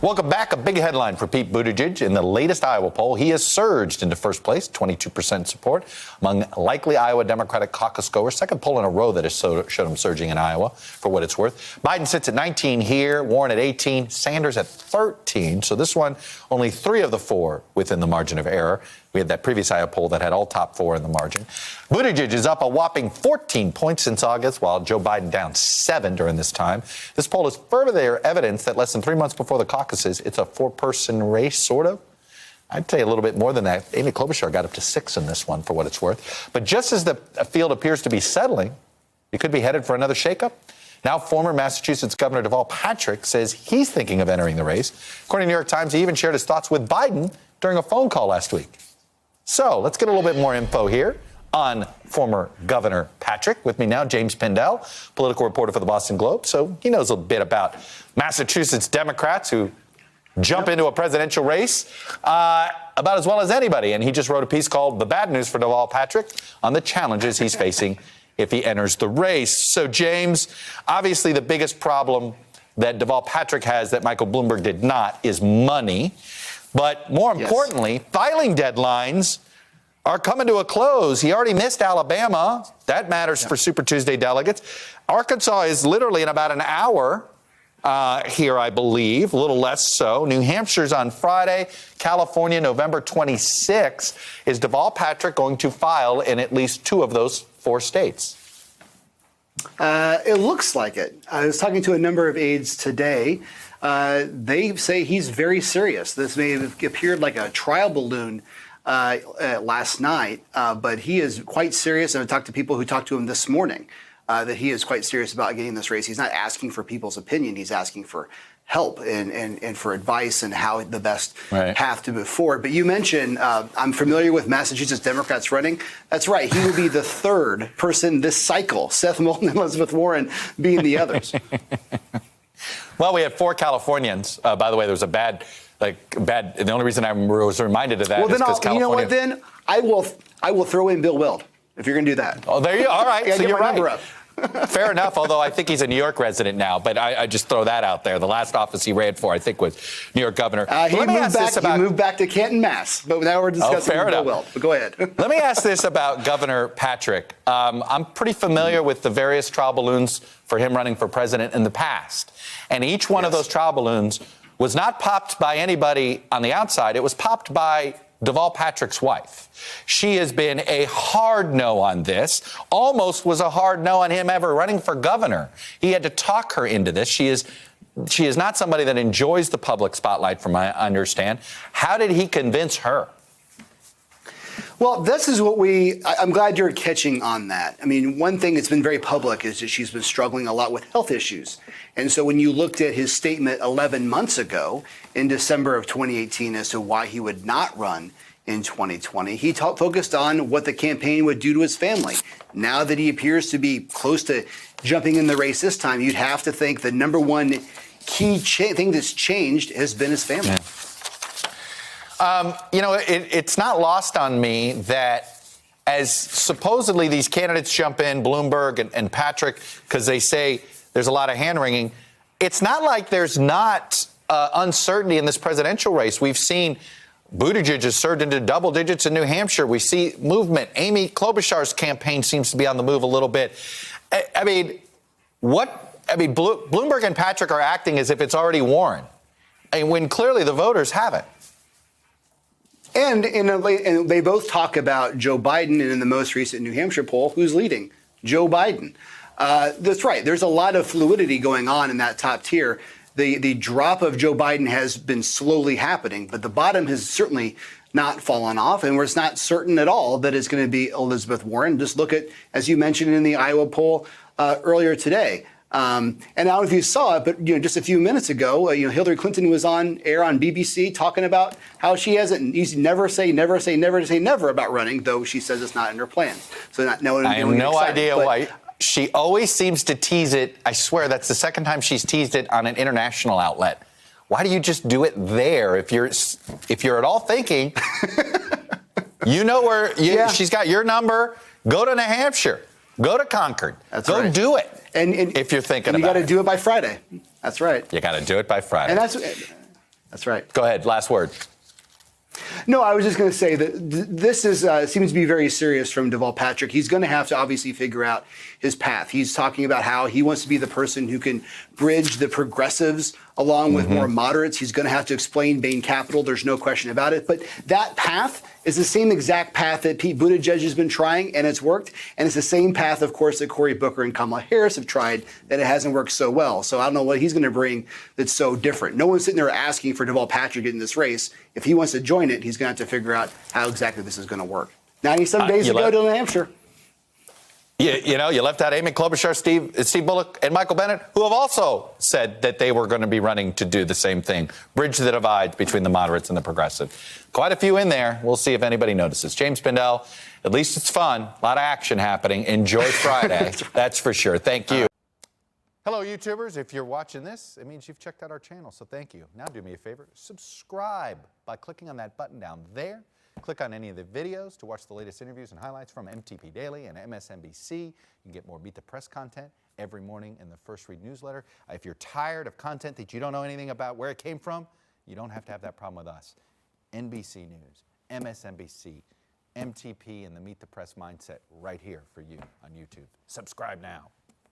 Welcome back. A big headline for Pete Buttigieg. In the latest Iowa poll, he has surged into first place, 22% support among likely Iowa Democratic caucus goers. Second poll in a row that has showed him surging in Iowa, for what it's worth. Biden sits at 19 here, Warren at 18, Sanders at 13. So this one, only 3 of the 4 within the margin of error. We had that previous Iowa poll that had all top 4 in the margin. Buttigieg is up a whopping 14 points since August, while Joe Biden down 7 during this time. This poll is further evidence that less than 3 months before the caucuses, it's a 4-person race, sort of. I'd say a little bit more than that. Amy Klobuchar got up to 6 in this one, for what it's worth. But just as the field appears to be settling, it could be headed for another shakeup. Now, former Massachusetts Governor Deval Patrick says he's thinking of entering the race. According to the New York Times, he even shared his thoughts with Biden during a phone call last week. So let's get a little bit more info here on former Governor Patrick. With me now, James Pindell, political reporter for the Boston Globe. So he knows a bit about Massachusetts Democrats who jump into a presidential race about as well as anybody. And he just wrote a piece called The Bad News for Deval Patrick on the challenges he's facing if he enters the race. So, James, obviously the biggest problem that Deval Patrick has that Michael Bloomberg did not is money. But more importantly, filing deadlines are coming to a close. He already missed Alabama. That matters for Super Tuesday delegates. Arkansas is literally in about an hour here, I believe, a little less so. New Hampshire's on Friday. California, November 26th. Is Deval Patrick going to file in at least 2 of those 4 states? It looks like it. I was talking to a number of aides today. They say he's very serious. This may have appeared like a trial balloon last night, but he is quite serious. And I talked to people who talked to him this morning that he is quite serious about getting this race. He's not asking for people's opinion. He's asking for help and for advice and how the best path to move forward. But you mentioned I'm familiar with Massachusetts Democrats running. That's right. He will be the 3rd person this cycle, Seth Moulton and Elizabeth Warren being the others. Well, we have 4 Californians. By the way, there was a bad. The only reason I was reminded of that is because California. You know what? Then I will throw in Bill Weld if you're going to do that. Oh, there you go. All right. So you're right. Up. Fair enough. Although I think he's a New York resident now, but I just throw that out there. The last office he ran for, I think, was New York governor. He moved back to Canton, Mass. But now we're discussing Bill Weld. But go ahead. Let me ask this about Governor Patrick. I'm pretty familiar with the various trial balloons for him running for president in the past. And each one of those trial balloons was not popped by anybody on the outside. It was popped by Deval Patrick's wife. She has been a hard no on this, almost was a hard no on him ever running for governor. He had to talk her into this. She is not somebody that enjoys the public spotlight, from what I understand. How did he convince her? Well, this is what I'm glad you're catching on that. I mean, one thing that's been very public is that she's been struggling a lot with health issues. And so when you looked at his statement 11 months ago in December of 2018 as to why he would not run in 2020, he focused on what the campaign would do to his family. Now that he appears to be close to jumping in the race this time, you'd have to think the number one key thing that's changed has been his family. Yeah. It's not lost on me that as supposedly these candidates jump in, Bloomberg and Patrick, because they say there's a lot of hand-wringing, it's not like there's not uncertainty in this presidential race. We've seen Buttigieg has surged into double digits in New Hampshire. We see movement. Amy Klobuchar's campaign seems to be on the move a little bit. Bloomberg and Patrick are acting as if it's already Warren, and when clearly the voters haven't. And they both talk about Joe Biden, and in the most recent New Hampshire poll, who's leading? Joe Biden. That's right. There's a lot of fluidity going on in that top tier. The drop of Joe Biden has been slowly happening, but the bottom has certainly not fallen off, and it's not certain at all that it's going to be Elizabeth Warren. Just look at, as you mentioned in the Iowa poll earlier today. And I don't know if you saw it, but just a few minutes ago, Hillary Clinton was on air on BBC talking about how she hasn't. You never say never about running, though she says it's not in her plan. So I have no idea why. She always seems to tease it. I swear that's the second time she's teased it on an international outlet. Why do you just do it there? If you're at all thinking, where she's got your number. Go to New Hampshire. Go to Concord. Go do it. And if you're thinking about it. You got to do it by Friday. That's right. You got to do it by Friday. And That's right. Go ahead. Last word. No, I was just going to say that this is seems to be very serious from Deval Patrick. He's going to have to obviously figure out his path. He's talking about how he wants to be the person who can bridge the progressives along with more moderates. He's going to have to explain Bain Capital. There's no question about it. But that path is the same exact path that Pete Buttigieg has been trying, and it's worked. And it's the same path, of course, that Cory Booker and Kamala Harris have tried, that it hasn't worked so well. So I don't know what he's going to bring that's so different. No one's sitting there asking for Deval Patrick in this race. If he wants to join it, he's going to have to figure out how exactly this is going to work. 90-some days to go to New Hampshire. You know, you left out Amy Klobuchar, Steve Bullock, and Michael Bennet, who have also said that they were going to be running to do the same thing, bridge the divide between the moderates and the progressive. Quite a few in there. We'll see if anybody notices. James Pindell, at least it's fun. A lot of action happening. Enjoy Friday. That's for sure. Thank you. Hello, YouTubers. If you're watching this, it means you've checked out our channel, so thank you. Now do me a favor. Subscribe by clicking on that button down there. Click on any of the videos to watch the latest interviews and highlights from MTP Daily and MSNBC. You can get more Beat the Press content every morning in the First Read newsletter. If you're tired of content that you don't know anything about where it came from, you don't have to have that problem with us. NBC News, MSNBC, MTP, and the Meet the Press mindset right here for you on YouTube. Subscribe now.